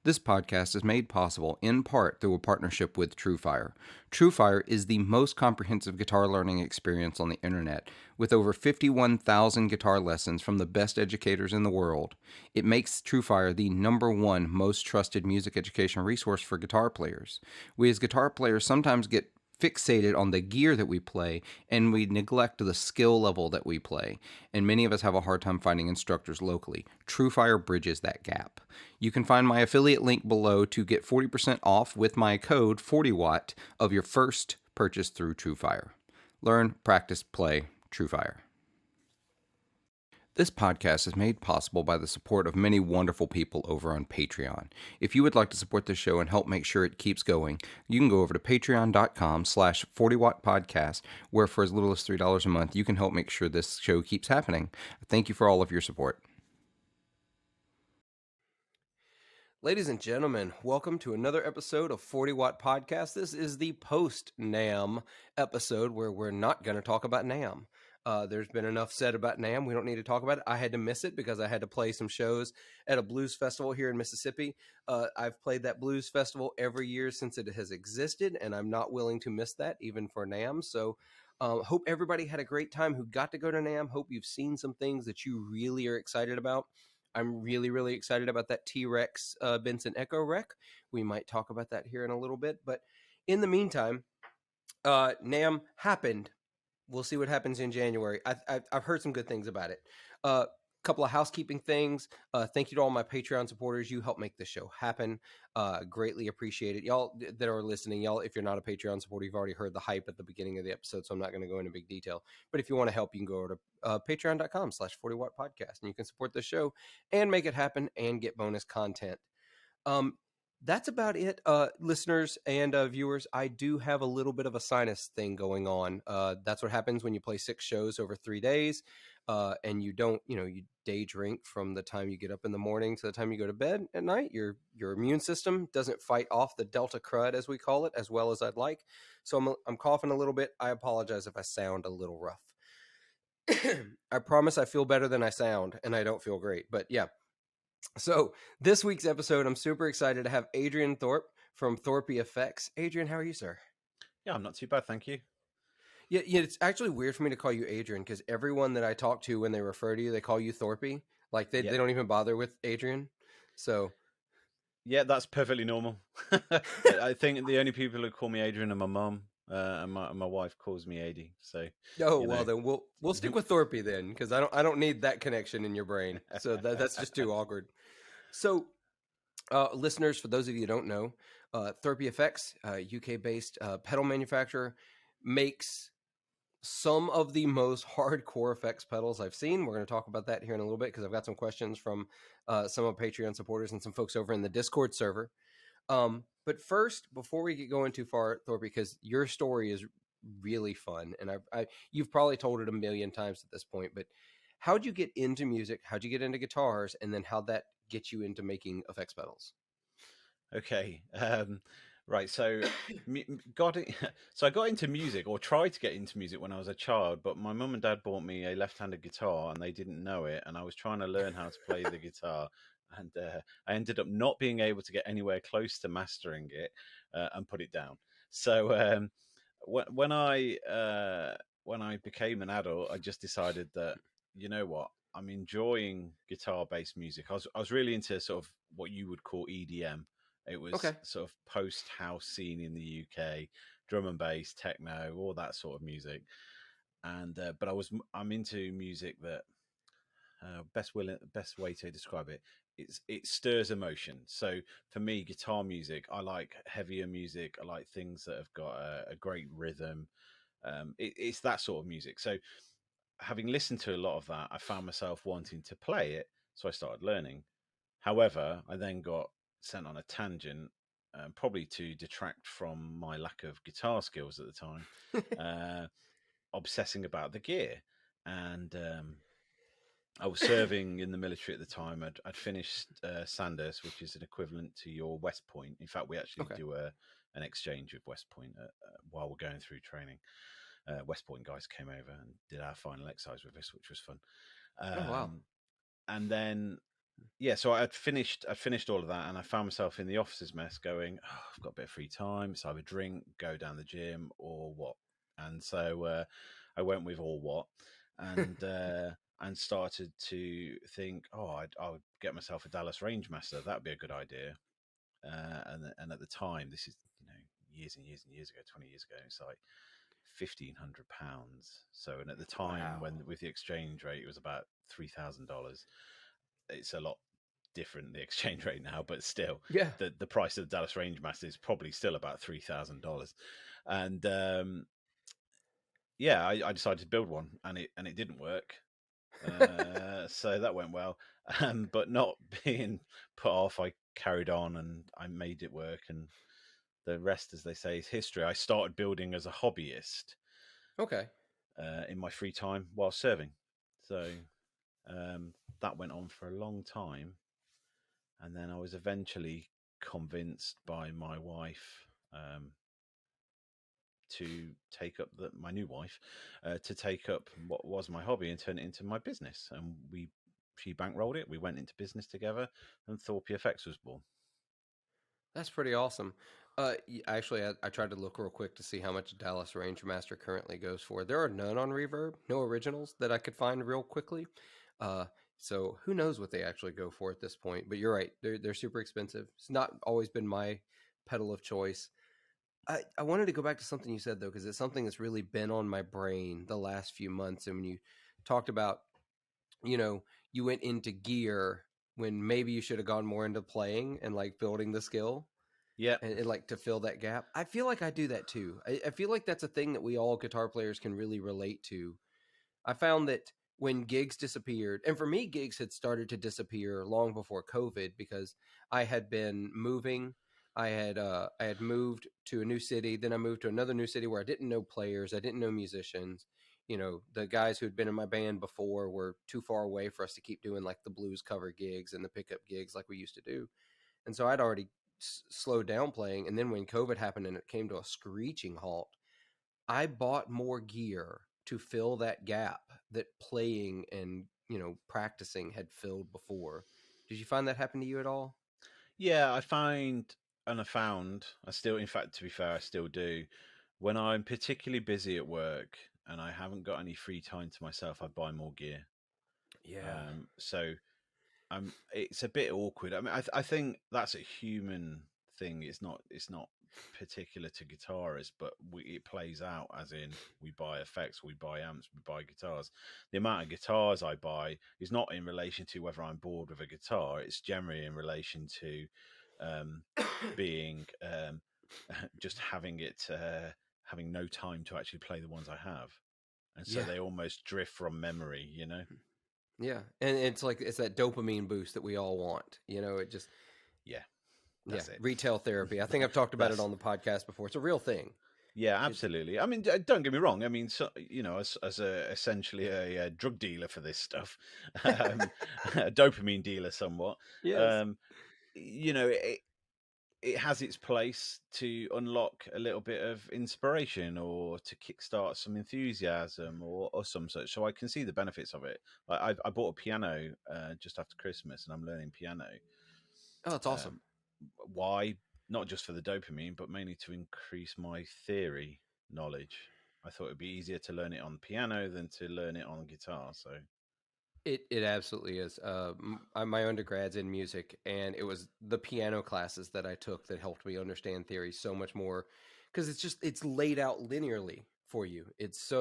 This podcast is made possible in part through a partnership with TrueFire. TrueFire is the most comprehensive guitar learning experience on the internet, with over 51,000 guitar lessons from the best educators in the world. It makes TrueFire the #1 most trusted music education resource for guitar players. We as guitar players sometimes get fixated on the gear that we play and we neglect the skill level that we play, and many of us have a hard time finding instructors locally. TrueFire bridges that gap. You can find my affiliate link below to get 40% off with my code 40watt of your first purchase through TrueFire. Learn, practice, play TrueFire. This podcast is made possible by the support of many wonderful people over on Patreon. If you would like to support this show and help make sure it keeps going, you can go over to patreon.com/40wattpodcast, where for as little as $3 a month, you can help make sure this show keeps happening. Thank you for all of your support. Ladies and gentlemen, welcome to another episode of 40 Watt Podcast. This is the post-NAMM episode where we're not going to talk about NAMM. There's been enough said about NAMM. We don't need to talk about it. I had to miss it because I had to play some shows at a blues festival here in Mississippi. I've played that blues festival every year since it has existed, and I'm not willing to miss that, even for NAMM. So hope everybody had a great time who got to go to NAMM. Hope you've seen some things that you really are excited about. I'm really, really excited about that T-Rex Benson Echo Rec. We might talk about that here in a little bit. But in the meantime, NAMM happened. We'll see what happens in January. I've heard some good things about it. A couple of housekeeping things. Thank you to all my Patreon supporters. You help make this show happen. Greatly appreciate it. Y'all that are listening, y'all, if you're not a Patreon supporter, you've already heard the hype at the beginning of the episode, so I'm not going to go into big detail. But if you want to help, you can go over to patreon.com/40watt podcast, and you can support the show and make it happen and get bonus content. That's about it, listeners and viewers. I do have a little bit of a sinus thing going on. That's what happens when you play 6 shows over 3 days, and you don't, you day drink from the time you get up in the morning to the time you go to bed at night. Your immune system doesn't fight off the Delta crud, as we call it, as well as I'd like. So I'm coughing a little bit. I apologize if I sound a little rough. I promise I feel better than I sound, and I don't feel great. But yeah. So this week's episode, I'm super excited to have Adrian Thorpe from ThorpyFX. Adrian, how are you, sir? Yeah, I'm not too bad, thank you. Yeah, it's actually weird for me to call you Adrian because everyone that I talk to when they refer to you, they call you Thorpy. Like they don't even bother with Adrian. So yeah, that's perfectly normal. I think the only people who call me Adrian are my mum, and my wife calls me Adi. So well, then we'll stick with Thorpy then because I don't need that connection in your brain. So that's just too awkward. So listeners, for those of you who don't know, ThorpyFX, UK-based pedal manufacturer, makes some of the most hardcore effects pedals I've seen. We're going to talk about that here in a little bit because I've got some questions from some of Patreon supporters and some folks over in the Discord server. But first, before we get going too far, Thorpy, because your story is really fun, and you've probably told it a million times at this point, but how'd you get into music? How'd you get into guitars? And then how'd that get you into making effects pedals? Okay. Right. So, I got into music, or tried to get into music when I was a child. But my mum and dad bought me a left-handed guitar, and they didn't know it. And I was trying to learn how to play the guitar, and I ended up not being able to get anywhere close to mastering it, and put it down. So, when I became an adult, I just decided that, you know what, I'm enjoying guitar-based music. I was really into sort of what you would call EDM. It was sort of post-house scene in the UK, drum and bass, techno, all that sort of music. And but I'm into music that best way to describe it, it stirs emotion. So for me, guitar music, I like heavier music. I like things that have got a great rhythm. It's that sort of music. So having listened to a lot of that, I found myself wanting to play it, so I started learning. However, I then got sent on a tangent, probably to detract from my lack of guitar skills at the time, obsessing about the gear. And I was serving in the military at the time. I'd finished Sandhurst, which is an equivalent to your West Point. In fact, we actually do an exchange with West Point while we're going through training. West Point guys came over and did our final exercise with us, which was fun. Oh, wow. And then yeah, so I'd finished all of that, and I found myself in the office's mess, going, oh, I've got a bit of free time, so either drink, go down the gym, or what. And so I went with all what, and started to think, oh, I would get myself a Dallas Rangemaster. That'd be a good idea. And at the time, this is years and years and years ago, 20 years ago, it's like £1,500. So, and at the time, Wow. when with the exchange rate, it was about $3,000. It's a lot different, the exchange rate now, but still, Yeah. the price of the Dallas Rangemaster is probably still about $3,000. And yeah, I decided to build one, and it didn't work. So that went well, but not being put off, I carried on and I made it work. And the rest, as they say, is history. I started building as a hobbyist Okay. in my free time while serving. So that went on for a long time. And then I was eventually convinced by my wife to take up my new wife to take up what was my hobby and turn it into my business. And she bankrolled it. We went into business together, and ThorpyFX was born. That's pretty awesome. Actually, I tried to look real quick to see how much Dallas Rangemaster currently goes for. There are none on Reverb, no originals that I could find real quickly. Uh, so who knows what they actually go for at this point? But you're right, they're super expensive. It's not always been my pedal of choice. I wanted to go back to something you said though, because it's something that's really been on my brain the last few months. And when you talked about, you know, you went into gear when maybe you should have gone more into playing and like building the skill Yeah, and like to fill that gap. I feel like I do that too. I feel like that's a thing that we all guitar players can really relate to. I found that when gigs disappeared, and for me, gigs had started to disappear long before COVID because I had been moving. I had moved to a new city, then I moved to another new city where I didn't know players, I didn't know musicians. You know, the guys who had been in my band before were too far away for us to keep doing like the blues cover gigs and the pickup gigs like we used to do. And so I'd already slowed down playing. And then when COVID happened and it came to a screeching halt, I bought more gear to fill that gap that playing and, practicing had filled before. Did you find that happen to you at all? yeah. I still, in fact, to be fair, I still do. When I'm particularly busy at work and I haven't got any free time to myself, I buy more gear. Yeah. So it's a bit awkward. I mean, I think that's a human thing. It's not particular to guitarists, but it plays out as in we buy effects, we buy amps, we buy guitars. The amount of guitars I buy is not in relation to whether I'm bored with a guitar. It's generally in relation to being just having no time to actually play the ones I have, and so Yeah. they almost drift from memory. Yeah. And it's like it's that dopamine boost that we all want. It just Yeah, yeah, that's it. retail therapy. I think I've talked about it That's on the podcast before. It's a real thing. Yeah, It's absolutely. I mean, don't get me wrong. I mean, so, as essentially a drug dealer for this stuff, a dopamine dealer, somewhat. yes. Um, it has its place to unlock a little bit of inspiration or to kickstart some enthusiasm or some such. So I can see the benefits of it. I bought a piano just after Christmas, and I'm learning piano. Oh, that's awesome. Um, why? Not just for the dopamine, but mainly to increase my theory knowledge. I thought it'd be easier to learn it on piano than to learn it on guitar. So It absolutely is. My undergrad's in music, and it was the piano classes that I took that helped me understand theory so much more, because it's laid out linearly for you. It's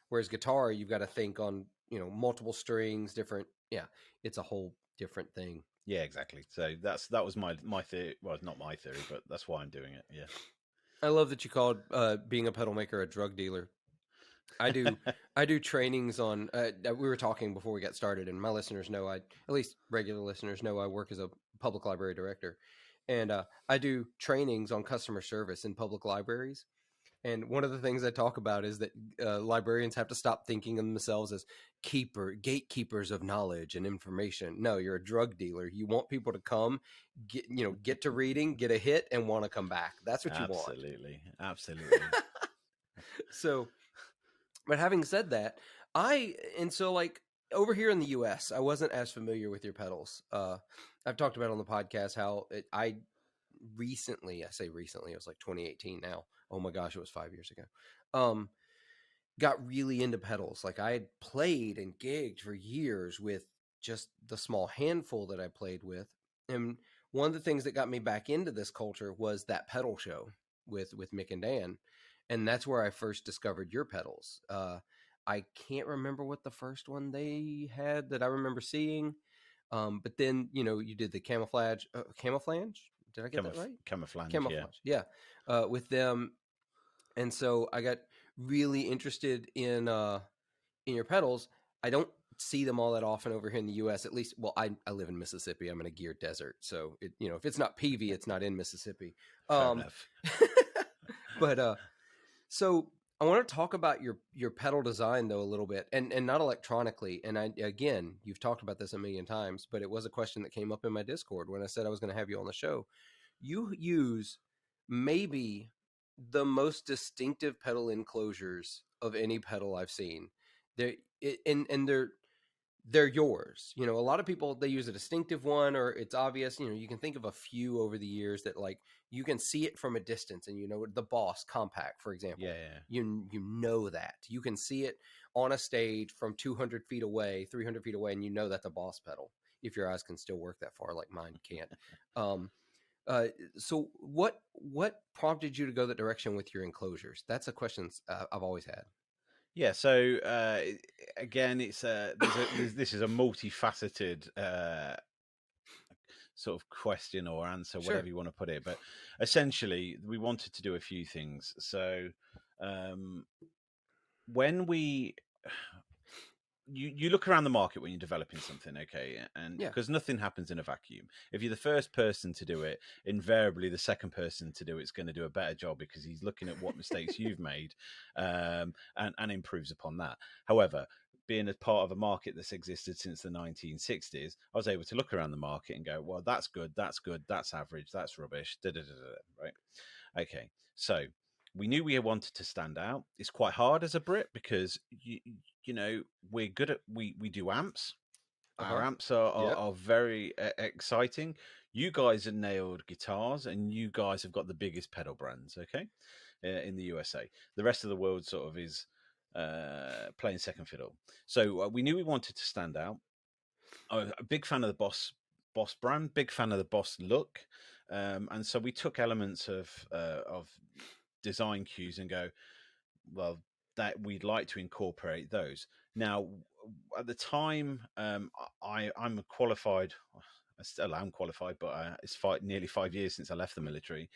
whereas guitar you've got to think on multiple strings, different. Yeah, it's a whole different thing. yeah, exactly. So that was my theory. Well, it's not my theory, but that's why I'm doing it. I love that you called being a pedal maker a drug dealer. I do Yeah. I do trainings on we were talking before we got started, and my listeners know at least regular listeners know I work as a public library director, and I do trainings on customer service in public libraries. And one of the things I talk about is that librarians have to stop thinking of themselves as gatekeepers of knowledge and information. No, you're a drug dealer. You want people to come, get to reading, get a hit, and want to come back. That's what you want. Absolutely, absolutely. So, but having said that, and so like over here in the US, I wasn't as familiar with your pedals. I've talked about on the podcast how I recently, I say recently, it was like 2018 now. Oh my gosh, it was 5 years ago. Um, got really into pedals. Like I had played and gigged for years with just the small handful that I played with. And one of the things that got me back into this culture was that pedal show with Mick and Dan. And that's where I first discovered your pedals. I can't remember what the first one they had that I remember seeing. But then, you did the camouflage. Did I get that right? Camouflage, yeah. Camouflage. Yeah. With them. And so I got really interested in your pedals. I don't see them all that often over here in the US, at least. Well, I live in Mississippi. I'm in a gear desert. So if it's not PV, it's not in Mississippi. Fair enough. But so I want to talk about your pedal design though a little bit, and not electronically. And again, you've talked about this a million times, but it was a question that came up in my Discord when I said I was going to have you on the show. You use maybe the most distinctive pedal enclosures of any pedal I've seen. They're yours. A lot of people, they use a distinctive one or it's obvious. You can think of a few over the years that like you can see it from a distance, and the Boss Compact, for example. Yeah. You know that. You can see it on a stage from 200 feet away, 300 feet away, and you know that's a Boss pedal if your eyes can still work that far, like mine can't. So what prompted you to go that direction with your enclosures? That's a question I've always had. Yeah, so again, it's this is a multifaceted sort of question or answer, Sure. whatever you want to put it. But essentially, we wanted to do a few things. So when you look around the market when you're developing something, okay, and Yeah. because nothing happens in a vacuum. If you're the first person to do it, invariably the second person to do it's going to do a better job because he's looking at what mistakes you've made, and improves upon that. However, being a part of a market that's existed since the 1960s, I was able to look around the market and go, well, that's good, that's average, that's rubbish, right? Okay, so we knew we wanted to stand out. It's quite hard as a Brit because we're good at we do amps. Our amps are very exciting. You guys have nailed guitars, and you guys have got the biggest pedal brands. Okay, in the USA, the rest of the world sort of is playing second fiddle. So we knew we wanted to stand out. I'm a big fan of the Boss brand, big fan of the Boss look, and so we took elements of design cues and go, well, that we'd like to incorporate those. Now, at the time, I'm a qualified. I still am qualified, but it's nearly 5 years since I left the military.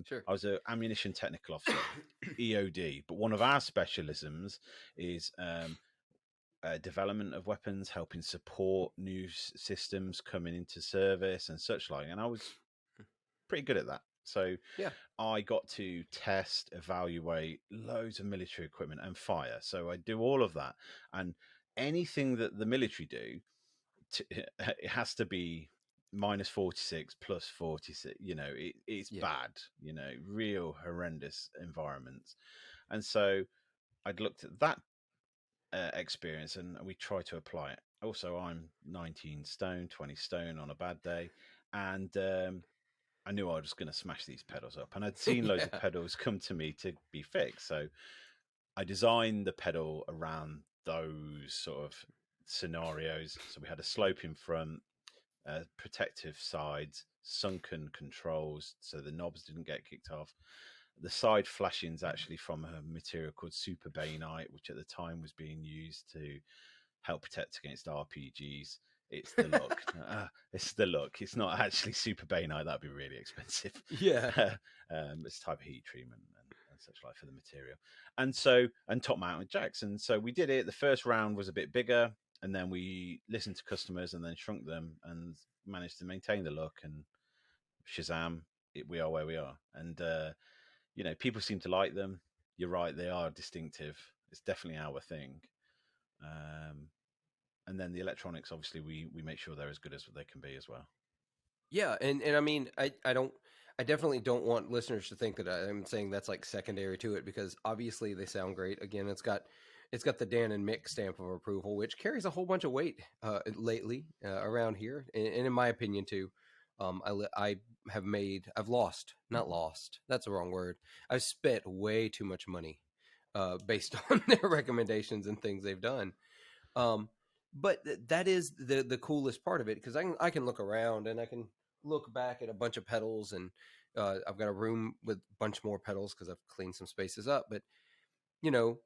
Sure. I was an ammunition technical officer, EOD. But one of our specialisms is development of weapons, helping support new systems coming into service and such like. And I was pretty good at that. So Yeah. I got to test, evaluate loads of military equipment and fire. So I do all of that. And anything that the military do, it has to be minus 46 plus 46. It's bad, real horrendous environments. And so I'd looked at that experience and we try to apply it. Also, I'm 19 stone, 20 stone on a bad day. And I knew I was going to smash these pedals up. And I'd seen loads of pedals come to me to be fixed. So I designed the pedal around those sort of scenarios. So we had a slope in front, protective sides, sunken controls so the knobs didn't get kicked off. The side flashing's actually from a material called super bainite, which at the time was being used to help protect against RPGs. It's the look. It's the look. It's not actually super bainite. That'd be really expensive. Yeah. It's type of heat treatment and such like for the material. And top mounted jacks. And so we did it. The first round was a bit bigger, and then we listened to customers and then shrunk them and managed to maintain the look. And Shazam, we are where we are. And people seem to like them. You're right, they are distinctive. It's definitely our thing. And then the electronics, obviously, we make sure they're as good as they can be as well. Yeah, and I mean, I definitely don't want listeners to think that I'm saying that's like secondary to it, because obviously they sound great. Again, it's got It's got the Dan and Mick stamp of approval, which carries a whole bunch of weight lately around here, and in my opinion too. I have I've lost, not lost. That's the wrong word. I've spent way too much money based on their recommendations and things they've done. Um, but that is the coolest part of it, because I can look around and I can look back at a bunch of pedals, and I've got a room with a bunch more pedals because I've cleaned some spaces up. But you know,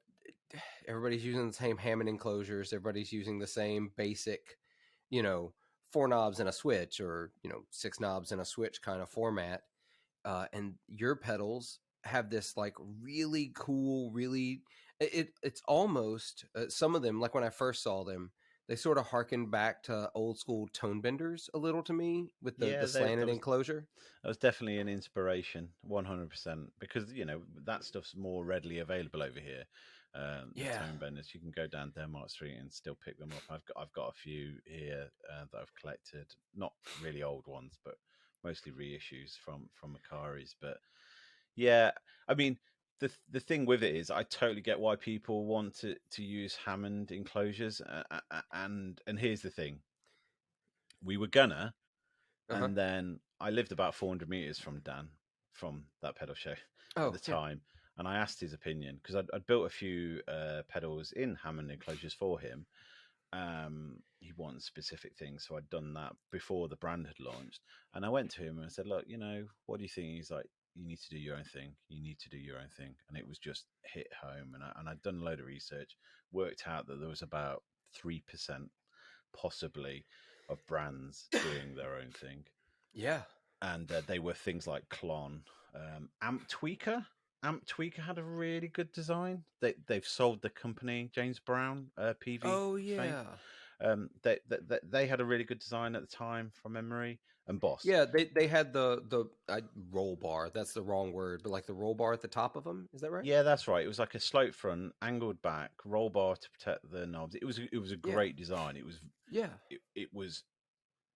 everybody's using the same Hammond enclosures. Everybody's using the same basic, you know, 4 knobs and a switch, or 6 knobs and a switch kind of format. And your pedals have this like really cool, really it's almost some of them, like when I first saw them, they sort of harkened back to old school tone benders a little to me, with the Yeah, slanted enclosure. that was definitely an inspiration, 100%, because that stuff's more readily available over here. The Yeah. tone benders, you can go down Denmark Street and still pick them up. I've got a few here that I've collected, not really old ones, but mostly reissues from Akaris. But yeah, I mean, the thing with it is, I totally get why people want to use Hammond enclosures, and here's the thing: we were gonna, Uh-huh. and then I lived about 400 meters from Dan, from that pedal show at Oh, the yeah. time, and I asked his opinion because I'd built a few pedals in Hammond enclosures for him. He wanted specific things, so I'd done that before the brand had launched. And I went to him and I said, "Look, what do you think?" He's like, "You need to do your own thing. You need to do your own thing." And it was just hit home. And I'd done a load of research, worked out that there was about 3% possibly of brands doing their own thing, Yeah. and they were things like Klon, Amp Tweaker. Amp Tweaker had a really good design. They've sold the company, James Brown, PV Oh, fame. yeah. They had a really good design at the time, from memory. And Boss, Yeah, they had the roll bar. That's the wrong word, but like the roll bar at the top of them. Is that right? yeah, that's right. It was like a slope front, angled back, roll bar to protect the knobs. It was a Yeah. great design. Yeah. It was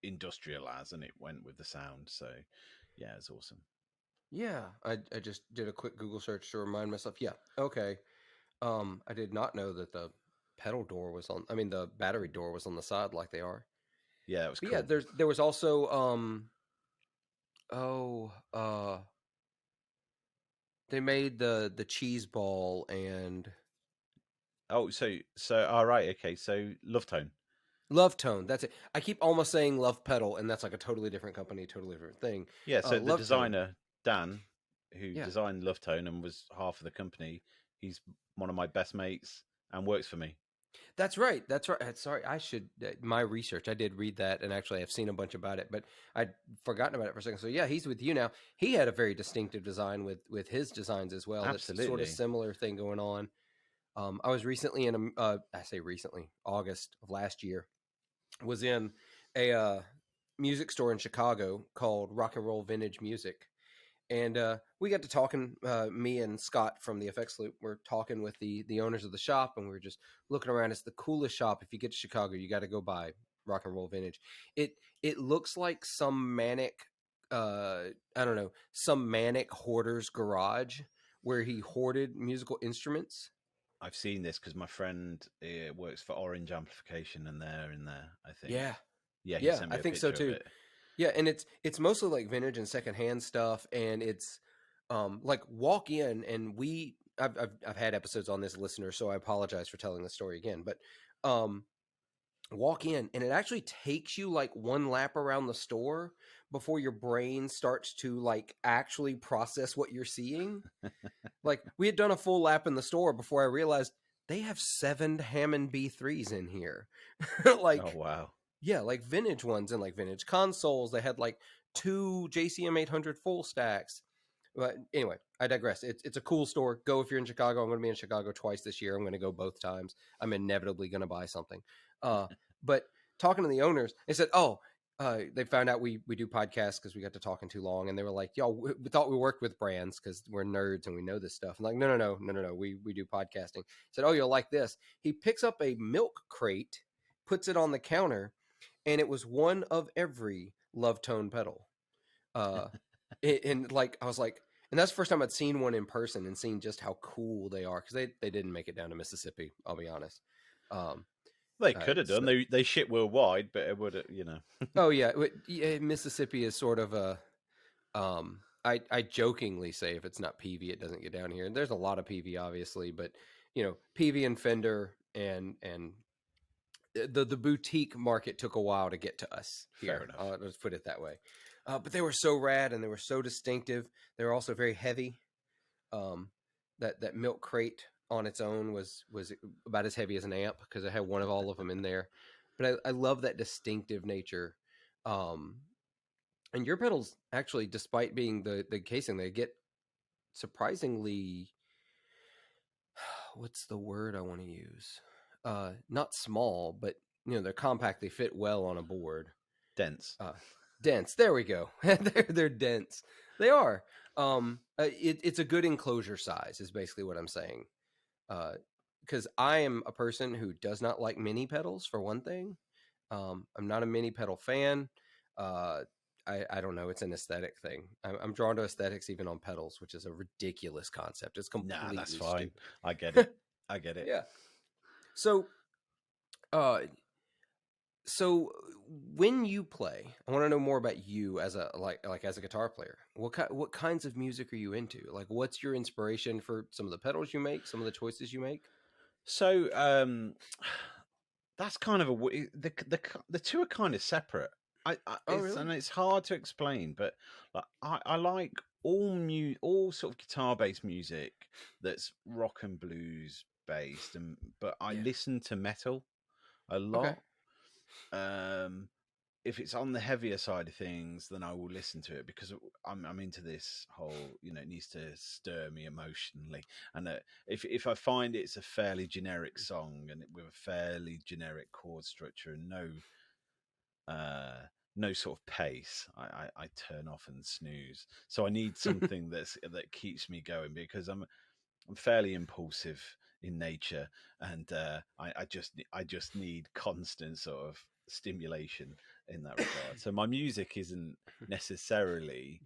industrial as, and it went with the sound. So yeah, it's awesome. Yeah. I just did a quick Google search to remind myself. Yeah. Okay. I did not know that the pedal door was on. I mean, the battery door was on the side like they are. Yeah, it was But yeah, cool. there was also oh they made the cheese ball and Oh, all right, okay. So Love Tone. Love Tone. That's it. I keep almost saying Love Pedal, and that's like a totally different company, totally different thing. Yeah, so the Love Tone. designer Dan, who Yeah. designed Love Tone and was half of the company, he's one of my best mates and works for me. That's right. That's right. Sorry, I should my research. I did read that, and actually, I've seen a bunch about it, but I'd forgotten about it for a second. So yeah, he's with you now. He had a very distinctive design with his designs as well. That's sort of Absolutely. similar thing going on. I was recently in a I say recently, August of last year, was in a music store in Chicago called Rock and Roll Vintage Music. And we got to talking. Me and Scott from the FX Loop were talking with the owners of the shop, and we were just looking around. It's the coolest shop. If you get to Chicago, you got to go by Rock and Roll Vintage. It looks like some manic, I don't know, some manic hoarder's garage where he hoarded musical instruments. I've seen this because my friend works for Orange Amplification, and they're in there, I think. Yeah, Yeah, he yeah, sent I me a think so picture of too. it. Yeah, and it's mostly like vintage and secondhand stuff, and it's like walk in, and I've had episodes on this, listener, so I apologize for telling the story again, but um walk in, and it actually takes you like one lap around the store before your brain starts to like actually process what you're seeing. Like we had done a full lap in the store before I realized they have 7 Hammond B3s in here. Oh, Like wow. yeah, like vintage ones and like vintage consoles. They had like 2 JCM 800 full stacks. But anyway, I digress. It's a cool store. Go if you're in Chicago. I'm going to be in Chicago twice this year. I'm going to go both times. I'm inevitably going to buy something. But talking to the owners, they said, "Oh, they found out we do podcasts because we got to talking too long, and they were like, yo, we thought we worked with brands because we're nerds and we know this stuff." I'm like, no. We do podcasting. Said, "Oh, you'll like this." He picks up a milk crate, puts it on the counter, and it was one of every Love Tone pedal. Uh, and like I was like, And that's the first time I'd seen one in person and seen just how cool they are, because they didn't make it down to Mississippi, I'll be honest. They could have done. So, They ship worldwide, but it would, oh yeah, Mississippi is sort of a. I jokingly say if it's not PV, it doesn't get down here. And there's a lot of PV, obviously, but PV and Fender and the boutique market took a while to get to us here. Fair enough. Let's put it that way. But they were so rad and they were so distinctive. They were also very heavy. That milk crate on its own was about as heavy as an amp, because I had one of all of them in there. But I love that distinctive nature. And your pedals, actually, despite being the casing, they get surprisingly, what's the word I want to use? Not small, but they're compact. They fit well on a board. Dense. Dense. There we go. they're dense. They are. It's a good enclosure size, is basically what I'm saying. Because I am a person who does not like mini pedals, for one thing. I'm not a mini pedal fan. I don't know. It's an aesthetic thing. I'm drawn to aesthetics even on pedals, which is a ridiculous concept. It's completely That's fine. stupid. I get it. I get it. Yeah. So, so when you play, I want to know more about you as a as a guitar player. What kinds of music are you into? Like, what's your inspiration for some of the pedals you make, some of the choices you make? So, that's kind of the two are kind of separate. Really? And it's hard to explain, but I like all sort of guitar based music that's rock and blues based, but I listen to metal a lot. Okay. If it's on the heavier side of things, then I will listen to it, because I'm into this whole, it needs to stir me emotionally. And if I find it's a fairly generic song and with a fairly generic chord structure and no sort of pace, I turn off and snooze. So I need something that keeps me going, because I'm fairly impulsive in nature, and I just need constant sort of stimulation in that regard. So my music isn't necessarily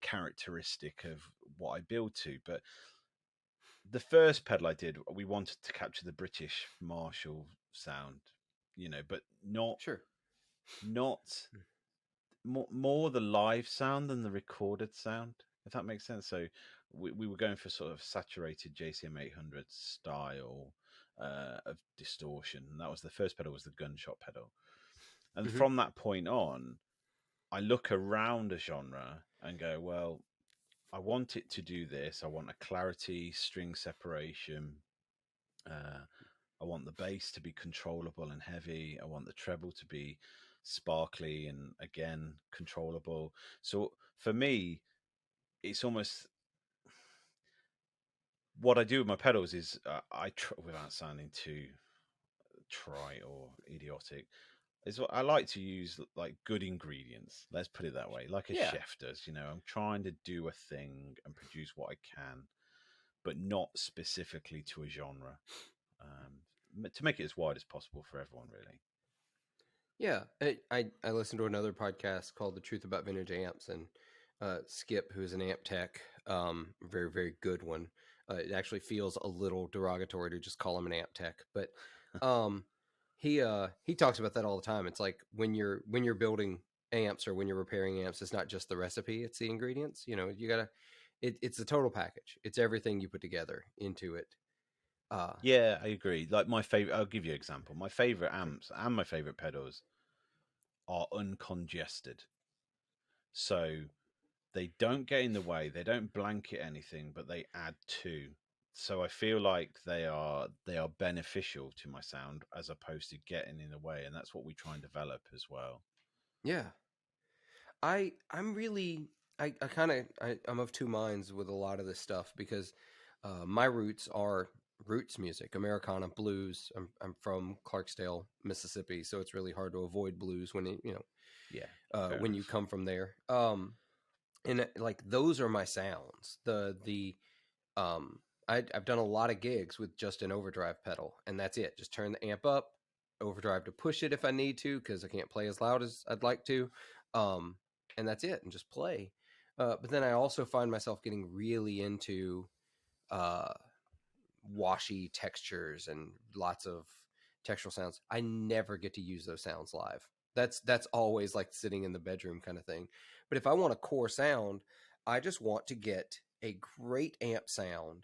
characteristic of what I build to, but the first pedal I did, we wanted to capture the British Marshall sound, but not Sure. more the live sound than the recorded sound, if that makes sense. So we were going for sort of saturated JCM 800 style of distortion, and that was the first pedal, was the gunshot pedal. And from that point on, I look around a genre and go, well, I want it to do this. I want a clarity, string separation. I want the bass to be controllable and heavy. I want the treble to be sparkly and, again, controllable. So for me, it's almost what I do with my pedals is without sounding too trite or idiotic, is what I like to use, like, good ingredients. Let's put it that way, like a chef does. I'm trying to do a thing and produce what I can, but not specifically to a genre, to make it as wide as possible for everyone, really. Yeah, I listened to another podcast called The Truth About Vintage Amps, and Skip, who's an amp tech, very, very good one. It actually feels a little derogatory to just call him an amp tech, but he talks about that all the time. It's like when you're building amps or when you're repairing amps, it's not just the recipe, it's the ingredients. You gotta it's the total package. It's everything you put together into it. Yeah, I agree. Like, my favorite, I'll give you an example. My favorite amps and my favorite pedals are uncongested. So they don't get in the way, they don't blanket anything, but they add to. So I feel like they are beneficial to my sound, as opposed to getting in the way, and that's what we try and develop as well. Yeah. I'm really I'm of two minds with a lot of this stuff, because my roots are roots music, Americana, blues. I'm from Clarksdale, Mississippi, so it's really hard to avoid blues when when you come from there. And like, those are my sounds. I've done a lot of gigs with just an overdrive pedal, and that's it. Just turn the amp up, overdrive to push it if I need to, because I can't play as loud as I'd like to. And that's it, and just play. But then I also find myself getting really into uh, washy textures and lots of textural sounds. I never get to use those sounds live. That's always like sitting in the bedroom kind of thing. But if I want a core sound, I just want to get a great amp sound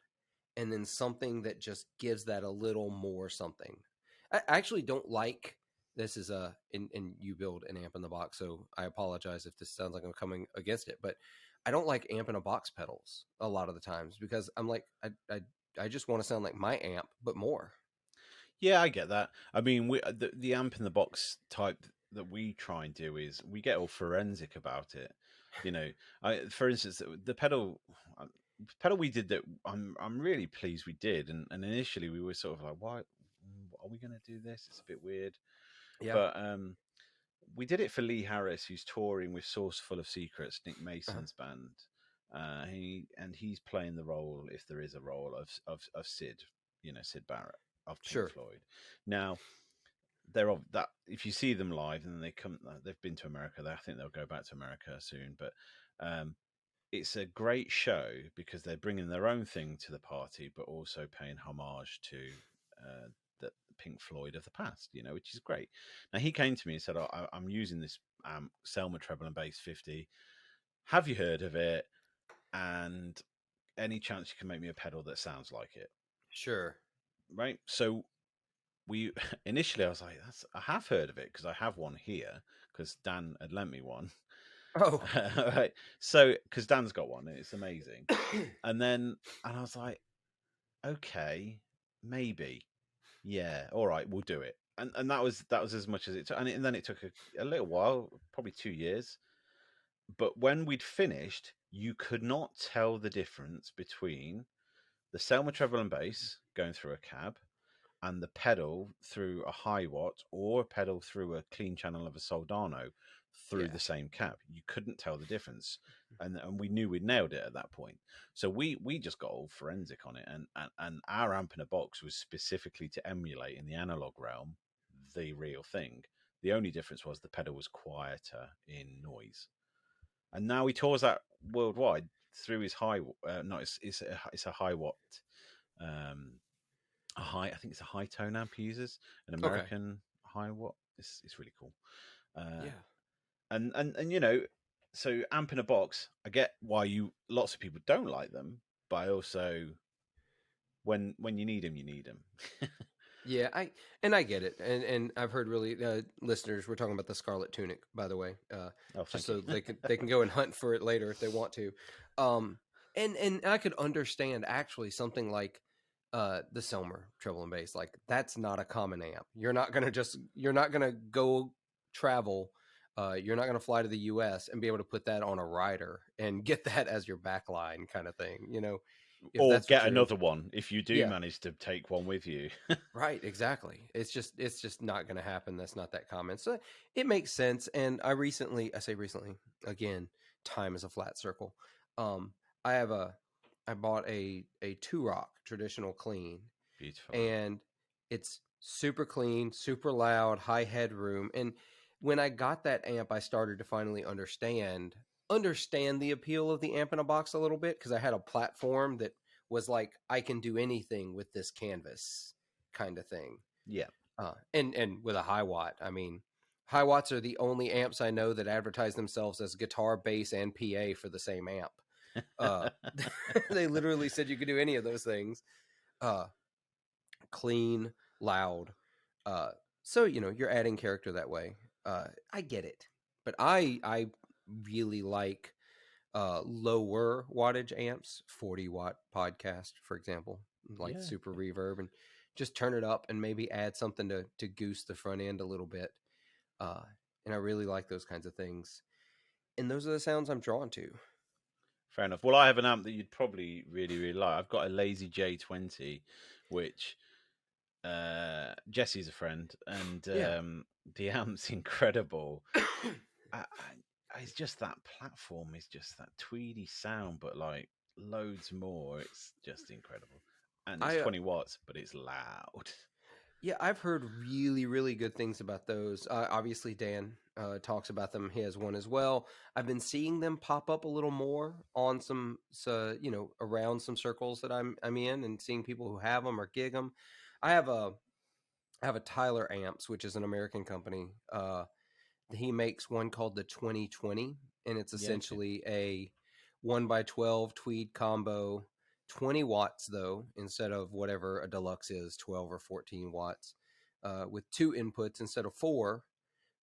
and then something that just gives that a little more something. I actually don't like this is a and you build an amp in the box, so I apologize if this sounds like I'm coming against it, but I don't like amp in a box pedals a lot of the times because I'm like I just want to sound like my amp but more. Yeah, I get that. I mean, the amp in the box type that we try and do is we get all forensic about it. You know, for instance, the pedal we did that I'm really pleased we did, and initially we were sort of like, why are we going to do this? It's a bit weird, Yeah. but we did it for Lee Harris, who's touring with Source Full of Secrets, Nick Uh-huh. Mason's band. He's playing the role, if there is a role, of Sid, Sid Barrett of Pink Sure. Floyd. Now they're of that. If you see them live, and they come, they've been to America. I think they'll go back to America soon. But um, it's a great show because they're bringing their own thing to the party, but also paying homage to the Pink Floyd of the past, which is great. Now, he came to me and said, I'm using this Selma treble and bass 50. Have you heard of it? And any chance you can make me a pedal that sounds like it? Sure. Right. So we initially, I was like, I have heard of it because I have one here because Dan had lent me one. Oh. Right. So, because Dan's got one and it's amazing. And I was like, okay, maybe, yeah, all right, we'll do it. And that was as much as it took. And then it took a little while, probably 2 years. But when we'd finished, you could not tell the difference between the Selma treble and bass going through a cab and the pedal through a high watt or a pedal through a clean channel of a Soldano through Yeah. the same cab. You couldn't tell the difference. And we knew we'd nailed it at that point. So we just got all forensic on it. And our amp in a box was specifically to emulate in the analog realm the real thing. The only difference was the pedal was quieter in noise. And now he tours that worldwide through his high. No, it's a high watt um, I think it's a high tone amp he uses, an Okay. American high watt. It's really cool. Uh, Yeah. and so amp in a box. I get why lots of people don't like them, but I also when you need them, you need them. Yeah, I get it, and I've heard really listeners. We're talking about the Scarlet Tunic, by the way, Oh, just thank you. so they can go and hunt for it later if they want to. And I could understand actually something like the Selmer treble and bass. Like that's not a common amp. You're not gonna go travel. You're not gonna fly to the U.S. and be able to put that on a rider and get that as your backline kind of thing. If Or that's what get you're in. another one if you do Yeah. manage to take one with you. Right, exactly. It's just not going to happen. That's not that common. So it makes sense. And I say recently, again, time is a flat circle. Um, I have I bought a two rock traditional clean, Beautiful amp. and it's super clean, super loud, high headroom. And when I got that amp, I started to finally understand the appeal of the amp in a box a little bit because I had a platform that was like I can do anything with this canvas kind of thing. Yeah. And with a high watt, I mean, high watts are the only amps I know that advertise themselves as guitar, bass, and PA for the same amp. Uh, they literally said you could do any of those things. Uh, Clean, loud. So you're adding character that way. I get it, but I really like lower wattage amps, 40-watt podcast, for example, like Yeah. super reverb, and just turn it up and maybe add something to goose the front end a little bit. Uh, and I really like those kinds of things. And those are the sounds I'm drawn to. Fair enough. Well, I have an amp that you'd probably really, really like. I've got a Lazy J20, which Jesse's a friend, and Yeah. the amp's incredible. It's just that platform is just that tweedy sound, but like loads more. It's just incredible, and it's I 20 watts, but it's loud. Yeah, I've heard really, really good things about those. Obviously, Dan talks about them. He has one as well. I've been seeing them pop up a little more on some, around some circles that I'm in, and seeing people who have them or gig them. I have a I have a Tyler Amps, which is an American company. He makes one called the 2020, and it's Yeah, okay. essentially a 1x12 tweed combo, 20 watts though, instead of whatever a deluxe is, 12 or 14 watts, with two inputs instead of four.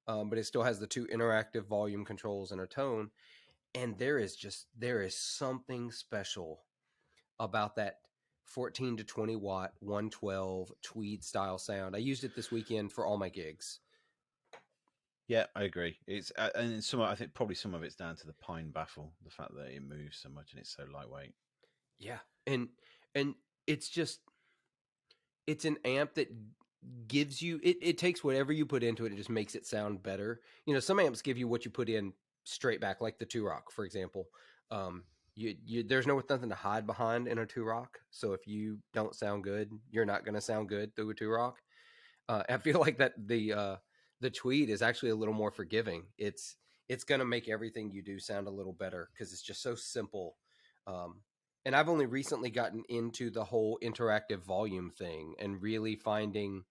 But it still has the two interactive volume controls and a tone. And there is something special about that 14 to 20 watt 112 tweed style sound. I used it this weekend for all my gigs. Yeah, I agree. It's and I think probably some of it's down to the pine baffle, the fact that it moves so much and it's so lightweight. Yeah. And it's just it's an amp that gives you it takes whatever you put into it, it just makes it sound better. Some amps give you what you put in straight back, like the Two Rock, for example. You there's nothing to hide behind in a Two Rock. So if you don't sound good, you're not going to sound good through a Two Rock. I feel like that the Tweed is actually a little more forgiving. It's going to make everything you do sound a little better because it's just so simple. Um, and I've only recently gotten into the whole interactive volume thing and really finding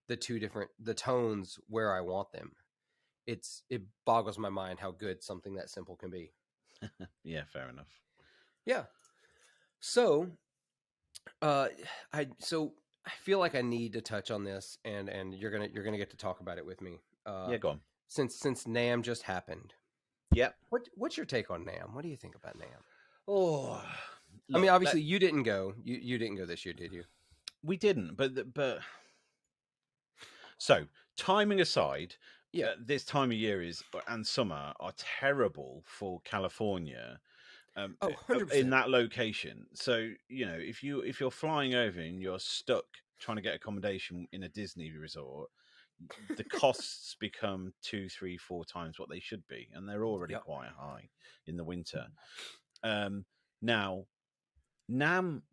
the tones where I want them. It boggles my mind how good something that simple can be. Yeah, fair enough. Yeah. So, uh, I feel like I need to touch on this, and you're gonna get to talk about it with me. Yeah, go on. Since NAMM just happened, Yep. what's your take on NAMM? What do you think about NAMM? Oh, I mean, look, obviously you didn't go. You didn't go this year, did you? we didn't, but so timing aside, Yeah. this time of year is and summer are terrible for California. Oh, In 100%. that location. So if you're flying over and you're stuck trying to get accommodation in a Disney resort, the costs become 2, 3, 4 times what they should be, and they're already Yep. quite high in the winter. Now, Nam,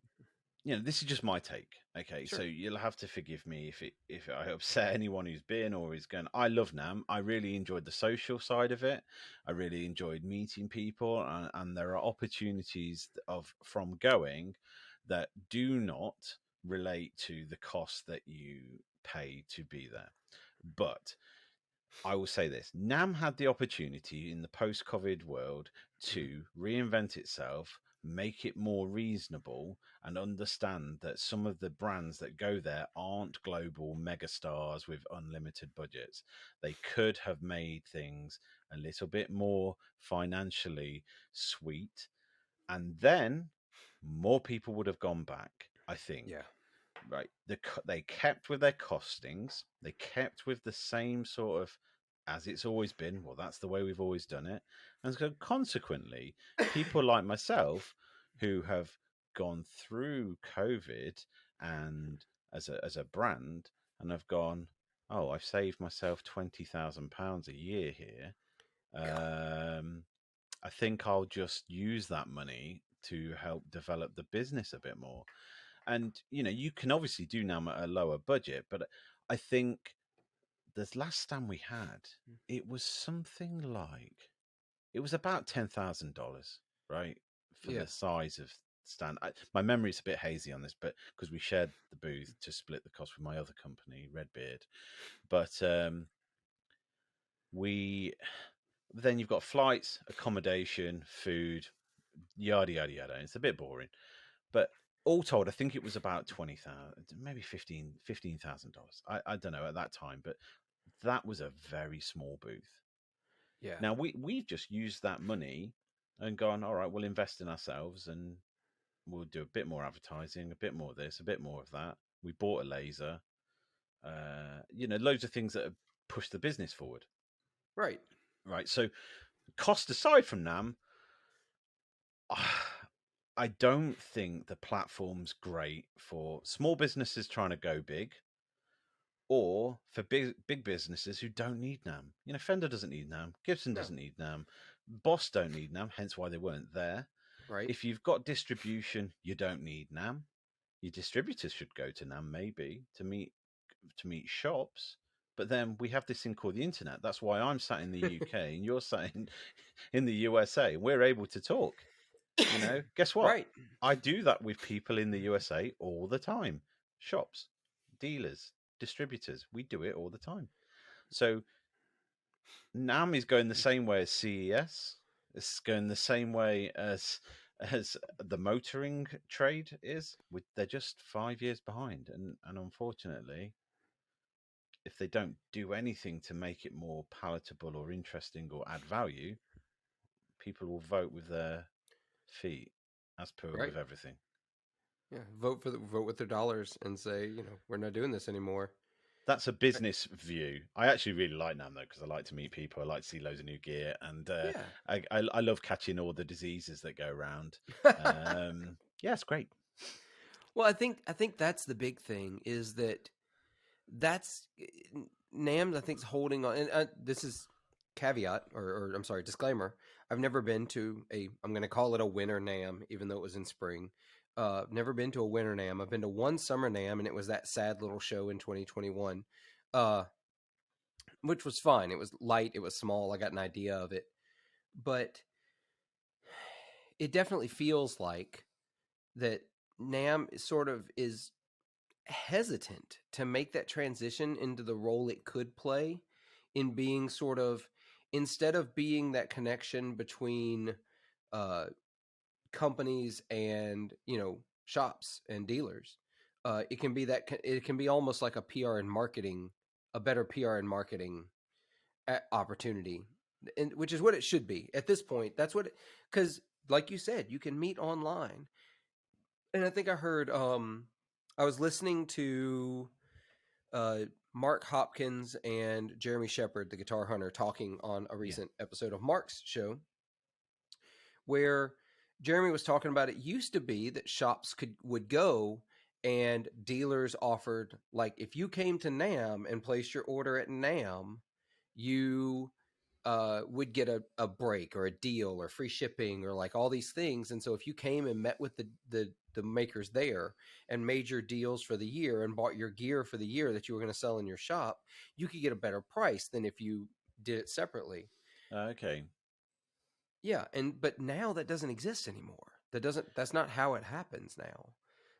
this is just my take. Okay, so Sure. you'll have to forgive me if I upset anyone who's been or is going. I love Nam. I really enjoyed the social side of it. I really enjoyed meeting people, and there are opportunities from going that do not relate to the cost that you pay to be there. But I will say this: Nam had the opportunity in the post-COVID world Mhm. to reinvent itself, make it more reasonable, and understand that some of the brands that go there aren't global megastars with unlimited budgets. They could have made things a little bit more financially sweet, and then more people would have gone back, I think. Yeah. Right, they kept with their costings, they kept with the same sort of, as it's always been, well, that's the way we've always done it. And so consequently, people like myself who have gone through COVID and as a brand and have gone, oh, I've saved myself £20,000 a year here. Yeah. I think I'll just use that money to help develop the business a bit more. And you can obviously do now at a lower budget, but I think the last stand we had, it was something like, it was about $10,000, right, for Yeah. the size of stand. My memory's a bit hazy on this, but because we shared the booth to split the cost with my other company, Redbeard. But we then you've got flights, accommodation, food, yada yada yada. It's a bit boring. But all told, I think it was about 20,000, maybe $15,000. I don't know at that time, but that was a very small booth. Yeah. Now we've just used that money and gone, all right, we'll invest in ourselves and we'll do a bit more advertising, a bit more of this, a bit more of that. We bought a laser, loads of things that have pushed the business forward. Right. Right. So cost aside from NAM, I don't think the platform's great for small businesses trying to go big, or for big businesses who don't need NAM. Fender doesn't need NAM, Gibson No. doesn't need NAM, Boss don't need NAM, hence why they weren't there. Right. If you've got distribution, you don't need NAM. Your distributors should go to NAM maybe to meet to meet shops. But then we have this thing called the internet. That's why I'm sat in the UK and you're sat in the USA. We're able to talk. Guess what? Right. I do that with people in the USA all the time. Shops, dealers, distributors. We do it all the time. So NAMM is going the same way as CES. It's going the same way as the motoring trade is. They're just 5 years behind, and unfortunately, if they don't do anything to make it more palatable or interesting or add value, people will vote with their feet, as per Right. with everything. Yeah. Vote with their dollars and say, we're not doing this anymore. That's a business view. I actually really like NAMM though, because I like to meet people. I like to see loads of new gear, and Yeah. I love catching all the diseases that go around. Yeah, it's great. Well, I think that's the big thing is that's NAMM. I think is holding on, and this is caveat or I'm sorry, disclaimer. I've never been to I'm going to call it a winter NAMM, even though it was in spring. Never been to a winter NAMM. I've been to one summer NAMM, and it was that sad little show in 2021, which was fine. It was light. It was small. I got an idea of it, but it definitely feels like that NAMM sort of is hesitant to make that transition into the role it could play in being sort of, instead of being that connection between companies and shops and dealers, it can be almost like a PR and marketing, a better PR and marketing opportunity, and which is what it should be at this point. That's what, because like you said, you can meet online. And I think I heard I was listening to uh Mark Hopkins and Jeremy Shepard, the guitar hunter, talking on a Yeah. recent episode of Mark's show, where Jeremy was talking about it used to be that shops would go and dealers offered, like, if you came to NAMM and placed your order at NAMM, you would get a break or a deal or free shipping or like all these things. And so if you came and met with the makers there and made your deals for the year and bought your gear for the year that you were going to sell in your shop, you could get a better price than if you did it separately. Okay. Yeah, but now that doesn't exist anymore. That's not how it happens now.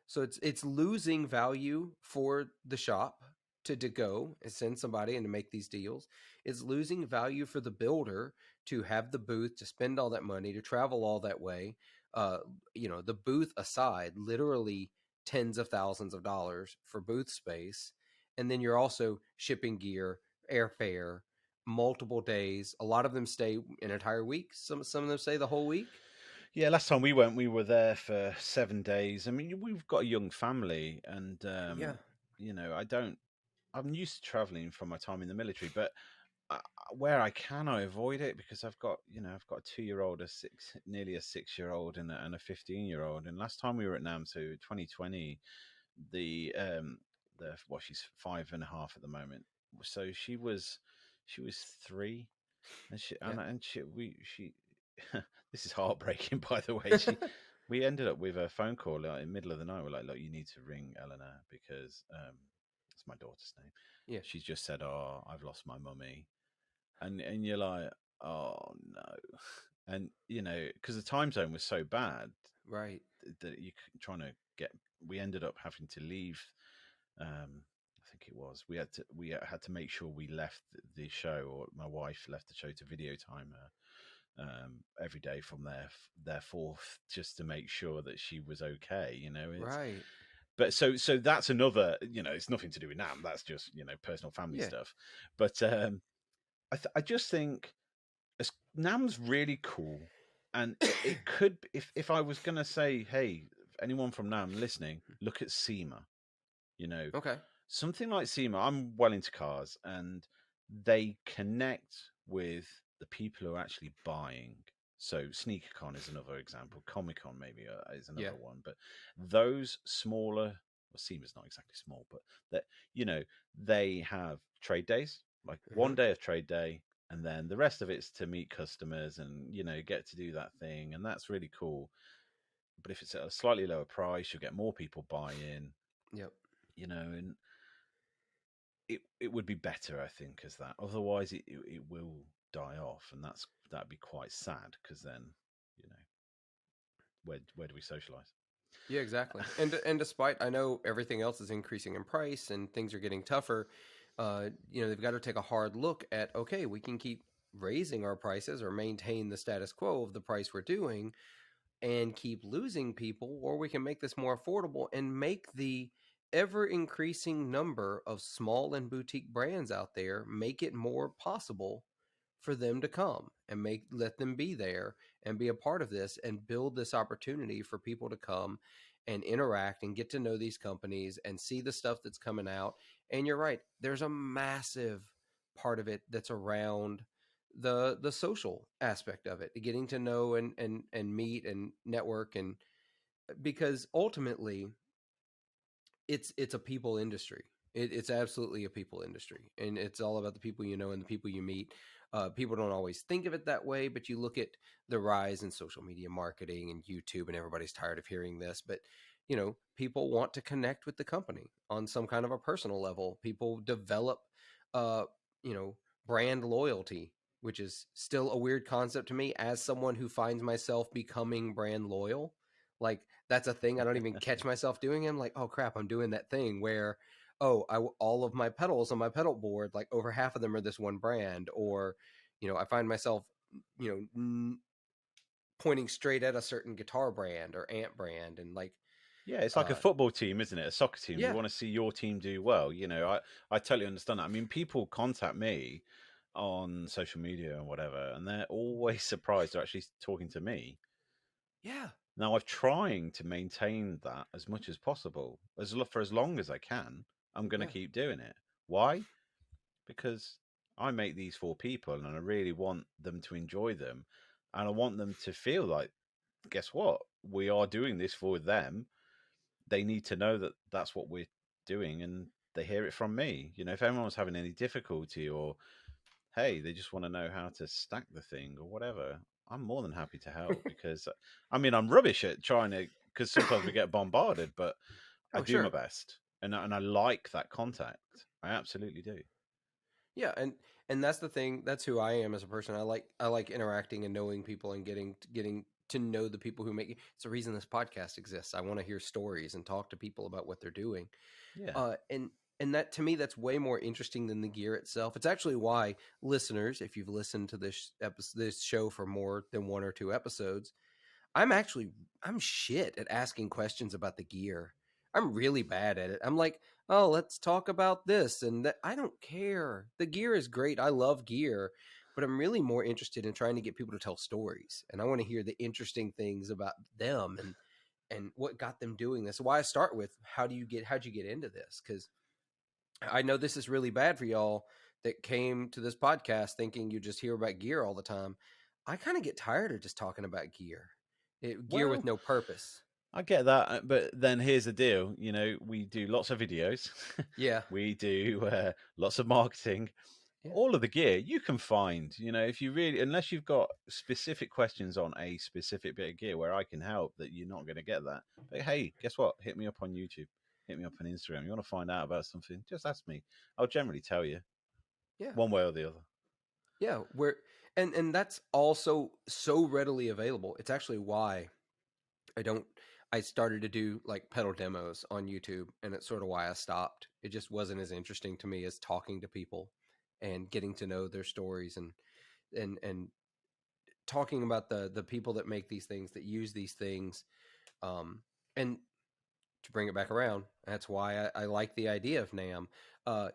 So it's losing value for the shop to go and send somebody and to make these deals. It's losing value for the builder to have the booth, to spend all that money, to travel all that way. The booth aside, literally tens of thousands of dollars for booth space. And then you're also shipping gear, airfare, multiple days. A lot of them stay an entire week. Some of them stay the whole week. Yeah, last time we went, we were there for 7 days. I mean, we've got a young family, and Yeah. I'm used to traveling from my time in the military, but where I can, I avoid it because I've got a 2-year-old, nearly a 6-year-old, and a 15-year-old. And last time we were at NAMM, so 2020, she's 5.5 at the moment. So she was 3, and Yeah. she this is heartbreaking, by the way. We ended up with a phone call in the middle of the night. We're like, look, you need to ring Eleanor because it's my daughter's name. Yeah. She's just said, oh, I've lost my mummy. And you're like, oh no. And because the time zone was so bad Right. that you trying to get, we ended up having to leave. I think it was we had to make sure we left the show, or my wife left the show, to video time her every day from their fourth, just to make sure that she was okay. Right. But so that's another. It's nothing to do with NAMM. That's just personal family Yeah. stuff. But I just think NAMM's really cool, and it could, if I was gonna say, hey, anyone from NAMM listening, look at SEMA. Okay. Something like SEMA. I'm well into cars, and they connect with the people who are actually buying. So SneakerCon is another example. Comic Con maybe is Yeah. another one. But those smaller, well, SEMA's not exactly small, but that they have trade days, like one day of trade day, and then the rest of it's to meet customers and get to do that thing, and that's really cool. But if it's at a slightly lower price, you'll get more people buy in. Yep. And it would be better, I think, as that. Otherwise, it will die off, and that'd be quite sad because then, you know, where do we socialize? Yeah, exactly. And despite I know everything else is increasing in price and things are getting tougher, they've got to take a hard look at, okay, we can keep raising our prices or maintain the status quo of the price we're doing and keep losing people, or we can make this more affordable and make the ever increasing number of small and boutique brands out there, make it more possible for them to come and let them be there and be a part of this and build this opportunity for people to come and interact and get to know these companies and see the stuff that's coming out. And you're right, there's a massive part of it that's around the social aspect of it, getting to know and meet and network, and because ultimately it's a people industry. It's absolutely a people industry, and it's all about the people you know and the people you meet. People don't always think of it that way, but you look at the rise in social media marketing and YouTube, and everybody's tired of hearing this, but people want to connect with the company on some kind of a personal level. People develop, uh, you know, brand loyalty, which is still a weird concept to me as someone who finds myself becoming brand loyal. Like, that's a thing I don't even catch myself doing. I'm like, oh crap, I'm doing that thing where, all of my pedals on my pedal board, like over half of them are this one brand, or I find myself, pointing straight at a certain guitar brand or amp brand, and like, Yeah, it's like a uh, football team, isn't it? A soccer team. You yeah, want to see your team do well. I totally understand that. I mean, people contact me on social media and whatever, and they're always surprised they're actually talking to me. yeah, Now, I'm trying to maintain that as much as possible, for as long as I can. I'm going to yeah, keep doing it. Why? Because I make these for people, and I really want them to enjoy them, and I want them to feel like, guess what? We are doing this for them. They need to know that that's what we're doing, and they hear it from me. If anyone's having any difficulty, or hey, they just want to know how to stack the thing or whatever, I'm more than happy to help, because I mean, I'm rubbish at trying to, because sometimes we get bombarded, but I oh do my sure, best, and I like that contact. I absolutely do. yeah, and that's the thing. That's who I am as a person. I like interacting and knowing people and getting to know the people who make it. It's the reason this podcast exists. I want to hear stories and talk to people about what they're doing. Yeah. And that, to me, that's way more interesting than the gear itself. It's actually why, listeners, if you've listened to this show for more than one or two episodes, I'm shit at asking questions about the gear. I'm really bad at it. I'm like, oh, let's talk about this and that. I don't care. The gear is great. I love gear, but I'm really more interested in trying to get people to tell stories, and I want to hear the interesting things about them and what got them doing this. Why I start with, how'd you get into this? Because I know this is really bad for y'all that came to this podcast thinking you just hear about gear all the time. I kind of get tired of just talking about gear with Well, no purpose. I get that, but then here's the deal. We do lots of videos, Yeah, we do lots of marketing. yeah, All of the gear you can find. If you really, unless you've got specific questions on a specific bit of gear where I can help, that you're not going to get that. But hey, guess what? Hit me up on YouTube. Hit me up on Instagram. You want to find out about something? Just ask me. I'll generally tell you yeah, one way or the other. yeah. And that's also so readily available. It's actually why I don't. I started to do like pedal demos on YouTube, and it's sort of why I stopped. It just wasn't as interesting to me as talking to people and getting to know their stories and talking about the people that make these things, that use these things. And to bring it back around, that's why I like the idea of NAMM. Uh,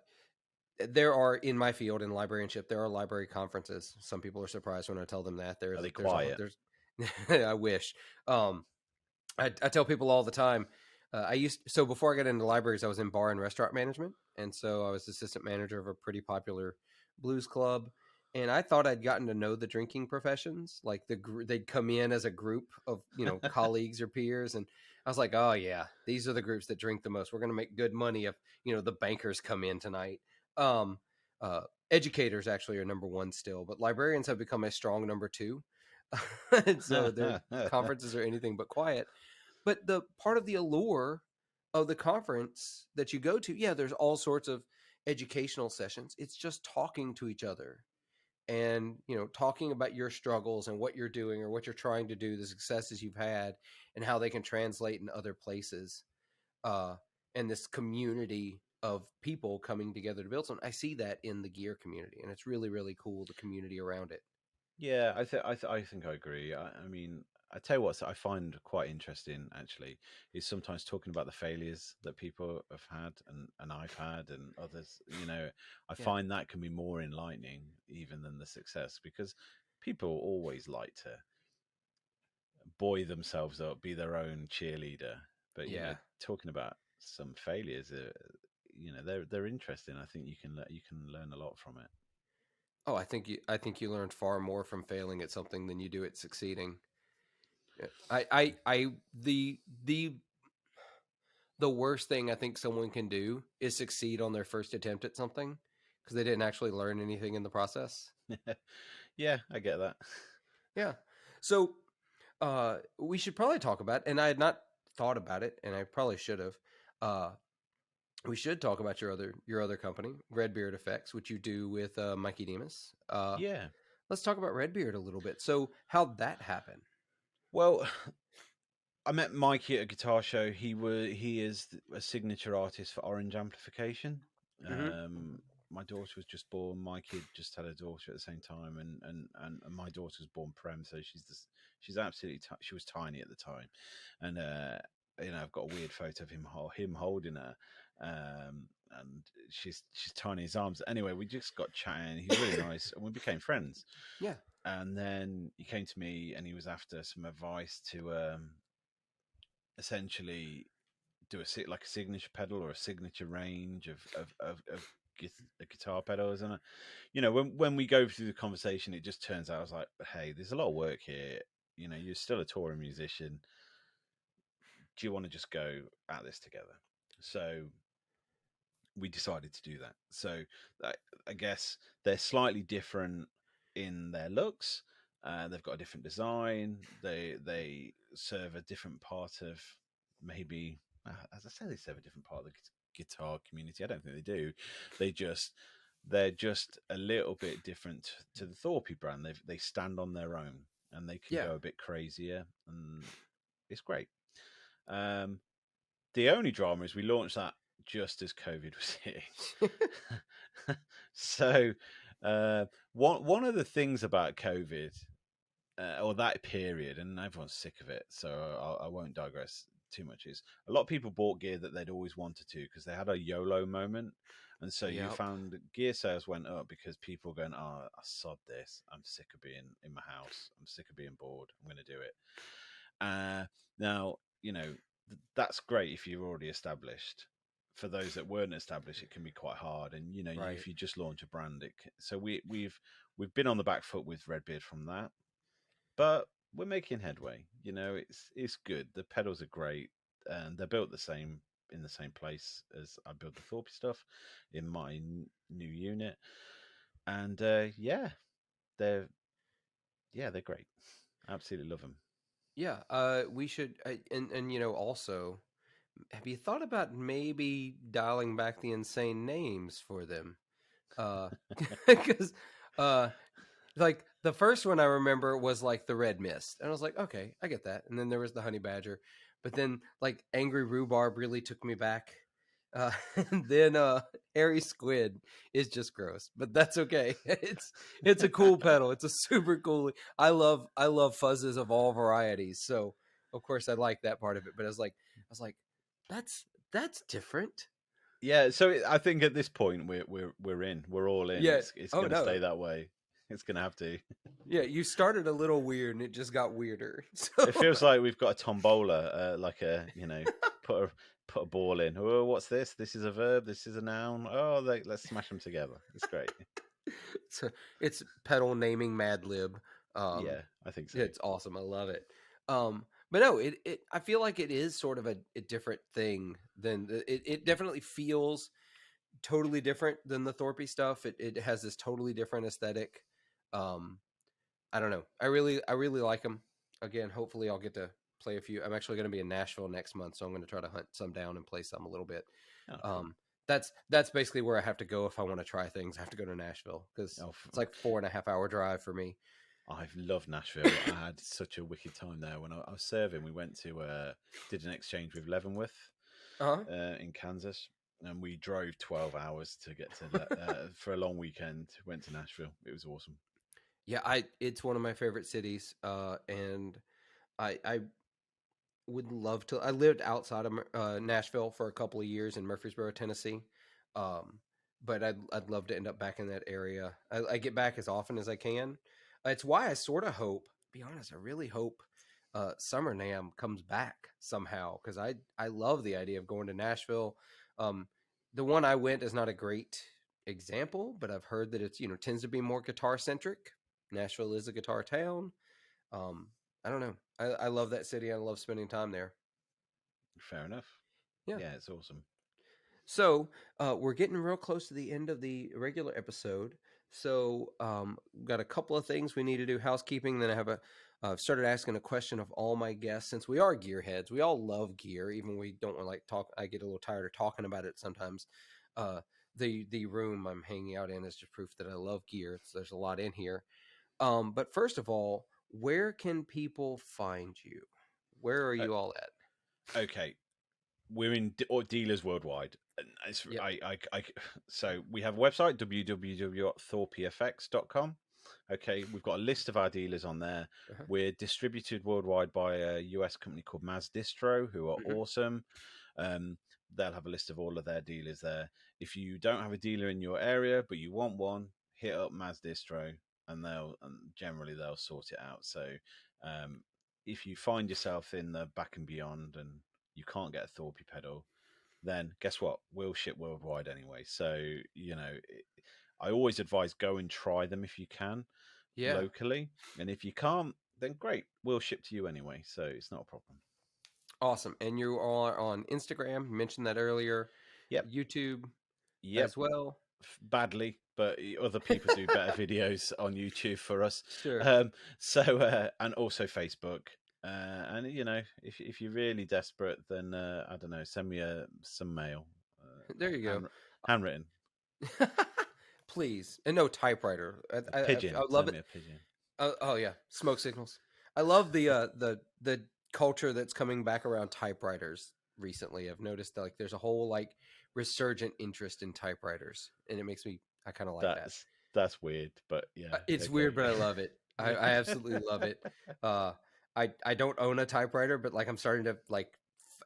there are, in my field in librarianship, there are library conferences. Some people are surprised when I tell them that. Are they quiet? There's I wish. I tell people all the time. So before I got into libraries, I was in bar and restaurant management, and so I was assistant manager of a pretty popular blues club. And I thought I'd gotten to know the drinking professions, like they'd come in as a group of colleagues or peers, and I was like, oh yeah, these are the groups that drink the most. We're going to make good money if the bankers come in tonight. Um, uh, Educators actually are number one still, but librarians have become a strong number two. And so their conferences are anything but quiet. But the part of the allure of the conference that you go to, yeah, there's all sorts of educational sessions. It's just talking to each other and, talking about your struggles and what you're doing or what you're trying to do, the successes you've had, and how they can translate in other places. Uh, and this community of people coming together to build something. I see that in the gear community, and it's really, really cool, the community around it. Yeah, I think I agree. I mean, I tell you what, I find quite interesting actually is sometimes talking about the failures that people have had and I've had and others. I Yeah. find that can be more enlightening even than the success because people always like to buoy themselves up, be their own cheerleader. But Yeah. talking about some failures, they're interesting. I think you can learn a lot from it. Oh, I think you learned far more from failing at something than you do at succeeding. Yeah. The worst thing I think someone can do is succeed on their first attempt at something because they didn't actually learn anything in the process. Yeah, I get that. Yeah. So we should probably talk about, and I had not thought about it, and I probably should have. Uh, we should talk about your other company, Redbeard Effects, which you do with Mikey Demus. Yeah. Let's talk about Redbeard a little bit. So, how'd that happen? Well, I met Mikey at a guitar show. He is a signature artist for Orange Amplification. Mm-hmm. Um, my daughter was just born. Mikey had just had a daughter at the same time, and my daughter was born prem, so she's absolutely she was tiny at the time, and I've got a weird photo of him holding her, and she's tiny in his arms. Anyway, we just got chatting. He's really nice, and we became friends. Yeah. And then he came to me, and he was after some advice to essentially do like a signature pedal or a signature range of guitar pedals. And when we go through the conversation, it just turns out I was like, hey, there's a lot of work here. You're still a touring musician. Do you want to just go at this together? So we decided to do that. So I guess they're slightly different in their looks. They've got a different design. They serve a different part of maybe, as I said, they serve a different part of the guitar community. I don't think they do. They're just a little bit different to the Thorpy brand. They stand on their own and they can Yeah. go a bit crazier, and it's great. Um, the only drama is we launched that just as COVID was hitting. So, one of the things about COVID, or that period, and everyone's sick of it, so I won't digress too much, is a lot of people bought gear that they'd always wanted to because they had a YOLO moment. And so you Yep. found that gear sales went up because people were going, oh, I sod this. I'm sick of being in my house. I'm sick of being bored. I'm going to do it. Now, that's great if you're already established. For those that weren't established, it can be quite hard. And Right. if you just launch a brand, so we've been on the back foot with Redbeard from that, but we're making headway. It's good. The pedals are great, and they're built in the same place as I build the Thorpy stuff in my new unit, and they're they're great. I absolutely love them. Yeah. We should, and also, have you thought about maybe dialing back the insane names for them? Because, uh, like the first one I remember was like the Red Mist, and I was like, okay, I get that. And then there was the Honey Badger, but then like Angry Rhubarb really took me back. And then Hairy Squid is just gross, but that's okay. It's a cool pedal. It's a super cool. I love fuzzes of all varieties, so of course I like that part of it. But I was like, that's different. Yeah, so I think at this point we're in. We're all in. Yeah. It's Oh going to no. stay that way. It's going to have to. Yeah, you started a little weird and it just got weirder. It So feels like we've got a tombola, like put a put a ball in. Oh, what's this? This is a verb. This is a noun. Oh, let's smash them together. It's great. it's, it's pedal naming Mad Lib. Yeah, I think so. It's awesome. I love it. But no, it I feel like it is sort of a different thing than it definitely feels totally different than the Thorpy stuff. It has this totally different aesthetic. Um, I don't know. I really like them. Again, hopefully I'll get to play a few. I'm actually going to be in Nashville next month, so I'm going to try to hunt some down and play some a little bit. Oh, cool. That's basically where I have to go if I want to try things. I have to go to Nashville because Oh, it's like 4.5 hour drive for me. I've loved Nashville. I had such a wicked time there when I was serving. We went to did an exchange with Leavenworth Uh in Kansas, and we drove 12 hours to get to for a long weekend. Went to Nashville. It was awesome. Yeah, I it's one of my favorite cities, and I would love to. I lived outside of Nashville for a couple of years in Murfreesboro, Tennessee, um, but I'd love to end up back in that area. I get back as often as I can. It's why I sort of hope. Be honest, I really hope Summer NAMM comes back somehow because I love the idea of going to Nashville. Um, the one I went is not a great example, but I've heard that it's tends to be more guitar centric. Nashville is a guitar town. Um, I don't know. I love that city. I love spending time there. Fair enough. Yeah. Yeah, it's awesome. So we're getting real close to the end of the regular episode. So we've got a couple of things we need to do housekeeping. Then I have I've started asking a question of all my guests since we are gearheads. We all love gear, even we don't want to like talk. I get a little tired of talking about it sometimes. Uh, the room I'm hanging out in is just proof that I love gear. There's a lot in here. But first of all, where can people find you? Where are Uh, you all at? okay, we're in dealers worldwide. And Yep. so we have a website www.thorpyfx.com. Okay, we've got a list of our dealers on there. Uh-huh. We're distributed worldwide by a US company called Mazdistro, who are Hmm. awesome. Um, they'll have a list of all of their dealers there. If you don't have a dealer in your area but you want one, hit up Mazdistro, and generally they'll sort it out. So um, if you find yourself in the back and beyond and you can't get a Thorpy pedal, then guess what? We'll ship worldwide anyway. So, I always advise go and try them if you can Yeah. locally. And if you can't, then great. We'll ship to you anyway. So it's not a problem. Awesome. And you are on Instagram. You mentioned that earlier. Yep. YouTube Yep. as well. Badly, but other people do better videos on YouTube for us. Sure. And also Facebook. And if you're really desperate, then I don't know, send me some mail, There you handwritten. go. Please. And no typewriter. A I pigeon. love Send it. me a pigeon. Oh yeah, smoke signals. I love the culture that's coming back around typewriters recently. I've noticed that, like there's a whole like resurgent interest in typewriters, and it makes me I kind of like that. That's weird, but yeah, It's weird, okay. but I love it. I absolutely love it. Uh, I don't own a typewriter, but like I'm starting to like.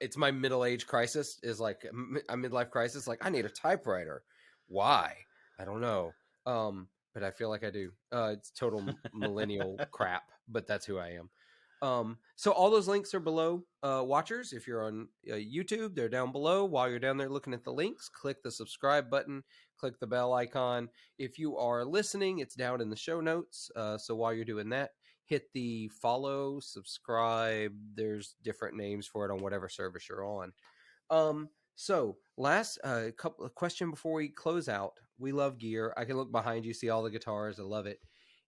It's my middle age crisis. Is like a midlife crisis. Like I need a typewriter. Why? I don't know. But I feel like I do. It's total millennial crap, but that's who I am. So all those links are below. Watchers, if you're on YouTube, they're down below. While you're down there looking at the links, click the subscribe button, click the bell icon. If you are listening, it's down in the show notes. So while you're doing that, hit the follow, subscribe. There's different names for it on whatever service you're on. So last couple of question before we close out. We love gear. I can look behind you, see all the guitars. I love it.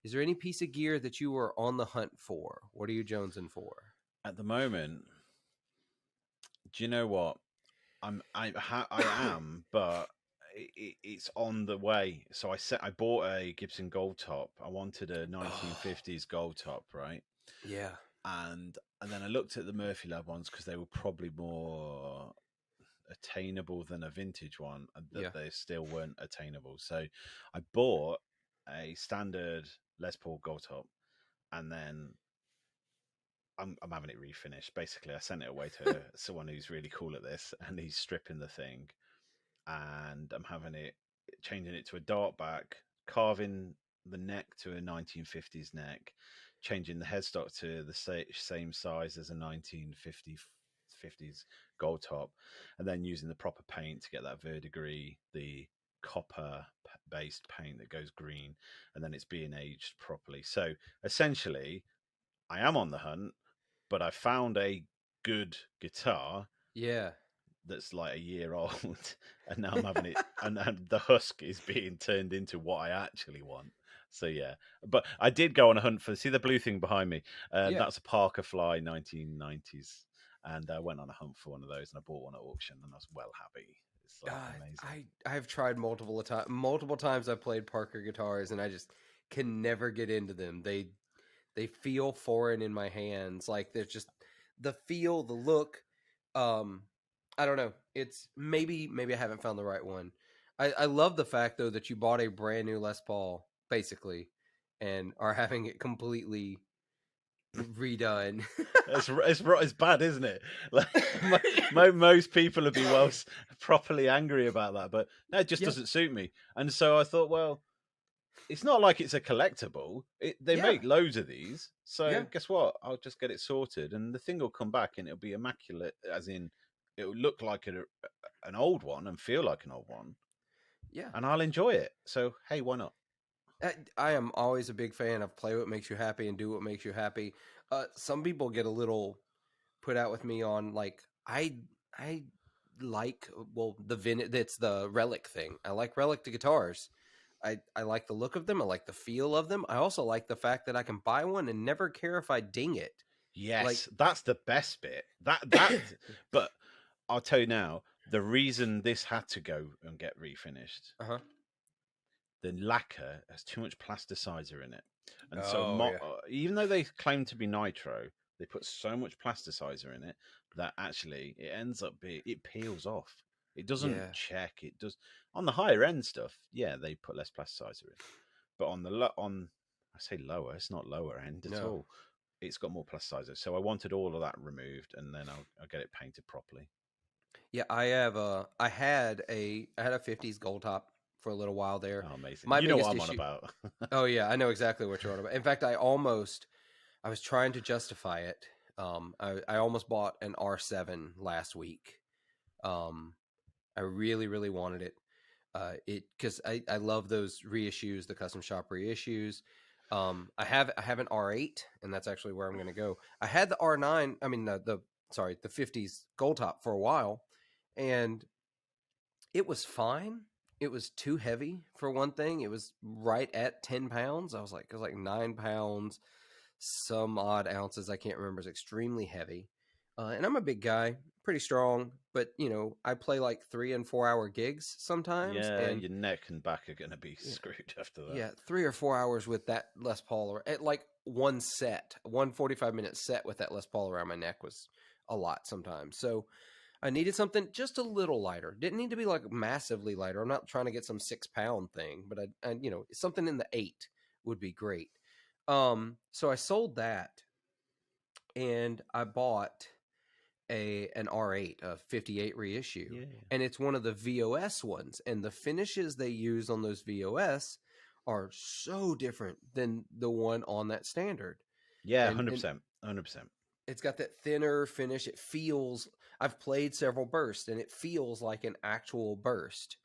Is there any piece of gear that you are on the hunt for? What are you jonesing for? At the moment, do you know what? I am, but it's on the way. So I bought a Gibson Gold Top. I wanted a Oh, 1950s Gold Top, right? yeah, And then I looked at the Murphy Lab ones because they were probably more attainable than a vintage one, and that yeah, they still weren't attainable. So I bought a standard Les Paul Gold Top, and then I'm having it refinished. Basically, I sent it away to someone who's really cool at this, and he's stripping the thing, and I'm having it changing it to a dart back, carving the neck to a 1950s neck, changing the headstock to the same size as a 1950s gold top, and then using the proper paint to get that verdigris, the copper based paint that goes green, and then it's being aged properly. So essentially, I am on the hunt, but I found a good guitar yeah. that's like a year old, and now I'm having it, and the husk is being turned into what I actually want. So yeah, but I did go on a hunt for. See the blue thing behind me? Yeah. That's a Parker Fly 1990s, and I went on a hunt for one of those, and I bought one at auction, and I was well happy. It's like amazing. I've tried multiple times. I've played Parker guitars, and I just can never get into them. They feel foreign in my hands. Like there's just the feel, the look. I don't know. It's maybe I haven't found the right one. I love the fact though that you bought a brand new Les Paul basically, and are having it completely redone. It's bad, isn't it? Like most people would be properly angry about that, but no, it just Yeah. doesn't suit me. And so I thought, well, it's not like it's a collectible. They Yeah. make loads of these, so Yeah. guess what? I'll just get it sorted, and the thing will come back, and it'll be immaculate. As in, it will look like an old one and feel like an old one, Yeah. and I'll enjoy it. So hey, why not? I am always a big fan of play what makes you happy and do what makes you happy. Some people get a little put out with me on like I like that's the relic thing. I like relic guitars. I like the look of them. I like the feel of them. I also like the fact that I can buy one and never care if I ding it. Yes, Like that's the best bit. But I'll tell you now, the reason this had to go and get refinished, uh-huh. the lacquer has too much plasticizer in it. And even though they claim to be nitro, they put so much plasticizer in it that actually it ends up it peels off. It doesn't check. It does on the higher end stuff. Yeah, they put less plasticizer in, but on I say lower, it's not lower end at all. It's got more plasticizer. So I wanted all of that removed, and then I'll get it painted properly. Yeah, I had a 50s gold top for a little while there. Oh, amazing. My you know biggest what I'm issue, on about. Oh yeah, I know exactly what you're on about. In fact, I was trying to justify it. I almost bought an R7 last week. I really, really wanted it. Because I love those reissues, the custom shop reissues. I have an R8, and that's actually where I'm going to go. I had the R9. I mean the 50s gold top for a while, and it was fine. It was too heavy for one thing. It was right at 10 pounds. It was like 9 pounds, some odd ounces. I can't remember. It's extremely heavy. And I'm a big guy, pretty strong, but I play like 3 and 4 hour gigs sometimes. Yeah, And your neck and back are going to be screwed after that. yeah, 3 or 4 hours with that Les Paul, or at like one 45-minute set with that Les Paul around my neck was a lot sometimes. So I needed something just a little lighter. Didn't need to be like massively lighter. I'm not trying to get some 6-pound thing, but I something in the 8 would be great. So I sold that, and I bought an R8, a 58 reissue, and it's one of the VOS ones. And the finishes they use on those VOS are so different than the one on that standard. Yeah, 100%, 100%. It's got that thinner finish. It feels. I've played several bursts, and it feels like an actual burst.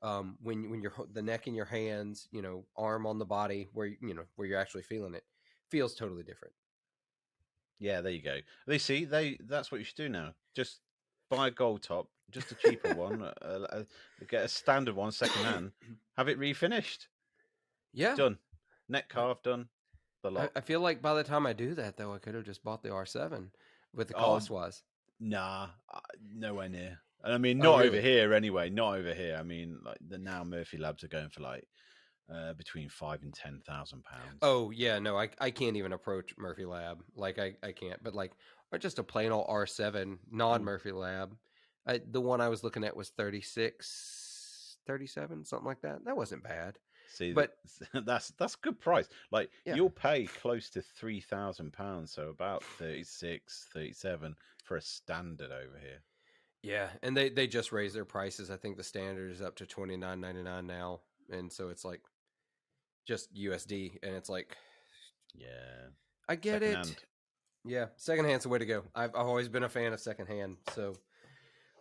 When you're the neck in your hands, arm on the body, where you're actually feeling it, feels totally different. Yeah, there you go. That's what you should do now. Just buy a gold top, just a cheaper one, get a standard one secondhand, have it refinished. Yeah, done. Neck carved, done. The lot. I feel like by the time I do that, though, I could have just bought the R7 with the cost was. Nah, nowhere near. And I mean, not over here anyway. Not over here. I mean, like the now Murphy Labs are going for like between £5,000 and £10,000. Oh yeah, no, I can't even approach Murphy Lab. Like I can't. But like, or just a plain old R7 non Murphy Lab. The one I was looking at was 36, 37, something like that. That wasn't bad. See, but that's a good price. Like you'll pay close to £3,000, so about 36, 37 for a standard over here. Yeah, and they just raised their prices. I think the standard is up to $29.99 now, and so it's like just USD, and it's like, yeah, I get it. Yeah, secondhand's the way to go. I've always been a fan of secondhand. So,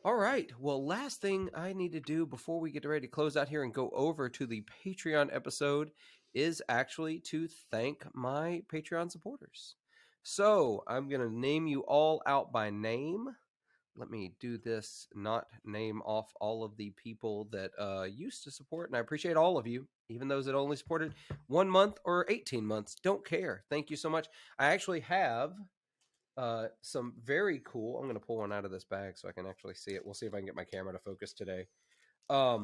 all right. Well, last thing I need to do before we get ready to close out here and go over to the Patreon episode is actually to thank my Patreon supporters. So I'm going to name you all out by name. Let me do this, not name off all of the people that used to support. And I appreciate all of you, even those that only supported 1 month or 18 months. Don't care. Thank you so much. I actually have some very cool. I'm going to pull one out of this bag so I can actually see it. We'll see if I can get my camera to focus today. I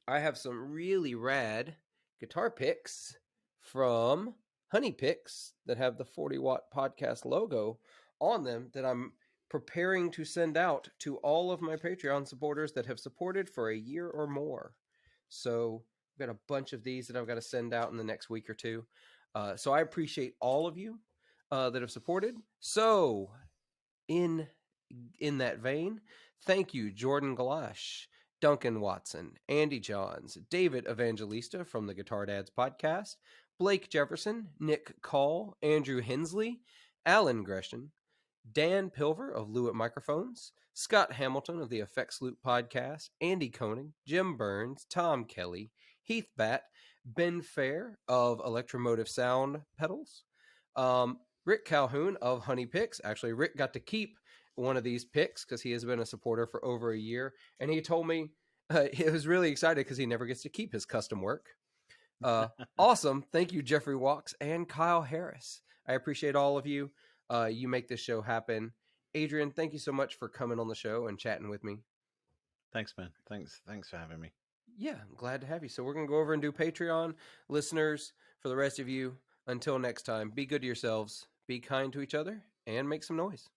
have some really rad guitar picks from Honey Picks that have the 40 Watt Podcast logo on them that I'm preparing to send out to all of my Patreon supporters that have supported for a year or more. So I've got a bunch of these that I've got to send out in the next week or two. So I appreciate all of you that have supported. So in that vein, thank you, Jordan Galash, Duncan Watson, Andy Johns, David Evangelista from the Guitar Dads podcast, Blake Jefferson, Nick Call, Andrew Hensley, Alan Gresham, Dan Pilver of Lewitt Microphones, Scott Hamilton of the Effects Loop podcast, Andy Koenig, Jim Burns, Tom Kelly, Heath Batt, Ben Fair of Electromotive Sound Pedals, Rick Calhoun of Honey Picks. Actually, Rick got to keep one of these picks because he has been a supporter for over a year, and he told me he was really excited because he never gets to keep his custom work. Awesome. Thank you, Jeffrey Walks and Kyle Harris. I appreciate all of you. You make this show happen. Adrian, thank you so much for coming on the show and chatting with me. Thanks, man. Thanks for having me. Yeah, I'm glad to have you. So we're going to go over and do Patreon. Listeners, for the rest of you, until next time, be good to yourselves, be kind to each other, and make some noise.